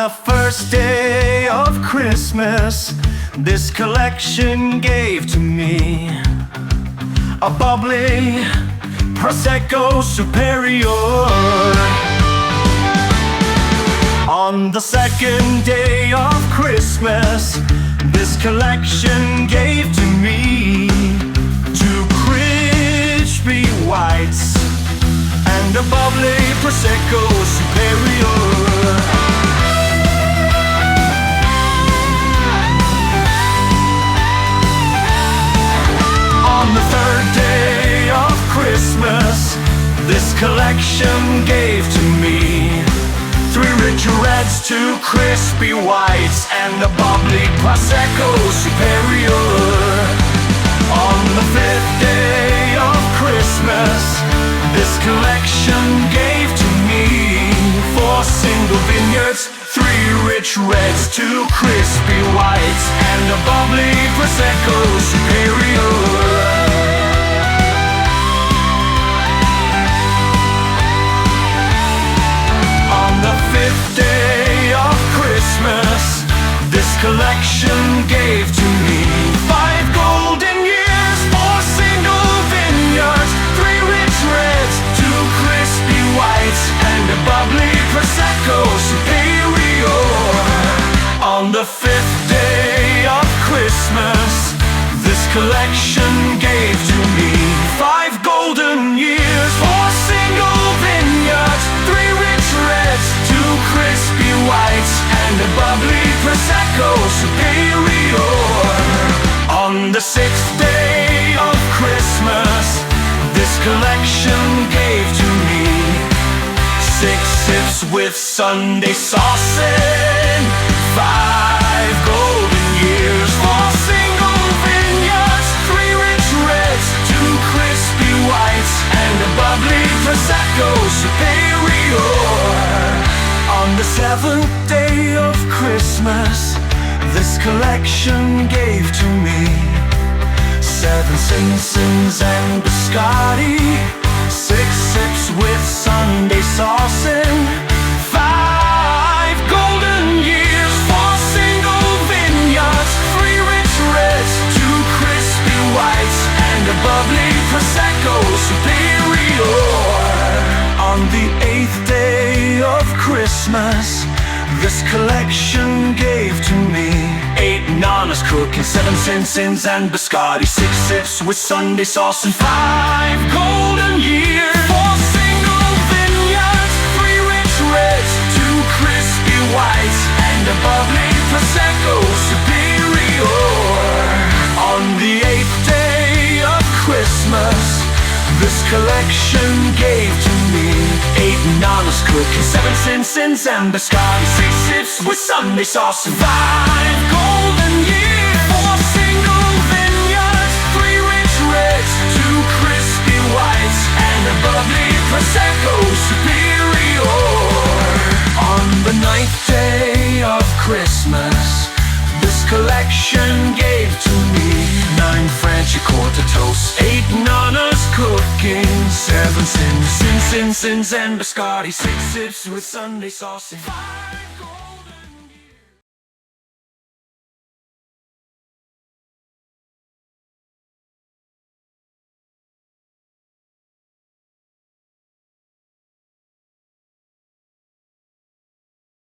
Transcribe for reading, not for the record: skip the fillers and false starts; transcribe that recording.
the first day of Christmas, this collection gave to me a bubbly Prosecco Superior. On the second day of Christmas, this collection gave to me two crispy whites and a bubbly Prosecco Superior. On the third day of Christmas, this collection gave to me three rich reds, two crispy whites, and a bubbly Prosecco Superior. On the fifth day of Christmas, this collection gave to me four single vineyards, three rich reds, two crispy whites, and a bubbly Prosecco Superior. This collection gave to me five golden years, four single vineyards, three rich reds, two crispy whites, and a bubbly Prosecco Superior. On the fifth day of Christmas, this collection gave to me five golden years, four single vineyards, three rich reds, two crispy whites, and a bubbly Prosecco Superior. On the sixth day of Christmas, this collection gave to me six sips with Sunday sauce and five golden years, four single vineyards, three rich reds, two crispy whites, and a bubbly Prosecco Superior. On the seventh day of Christmas, this collection gave to me seven Simpsons and biscotti, six sips with Sunday sauce, and five golden years, four single vineyards, three rich reds, two crispy whites, and a bubbly Prosecco Superior. On the eighth day of Christmas, this collection gave to me eight nanas cooking, seven Simpsons and biscotti, six sips with Sunday sauce, and five golden years, four single vineyards, three rich reds, two crispy whites, and a bubbly Prosecco Superior. On the eighth day of Christmas, this collection gave to me eight nanas cooking, seven Simpsons and biscotti, six sips with Sunday sauce, and five golden years, four single vineyards, three rich reds, two crispy whites, and a bubbly Prosecco Superior. On the ninth day of Christmas, this collection gave to me nine Frenchy quarter toasts, eight nanas cooking, seven Simpsons and biscotti, six sips with Sunday sauce, and five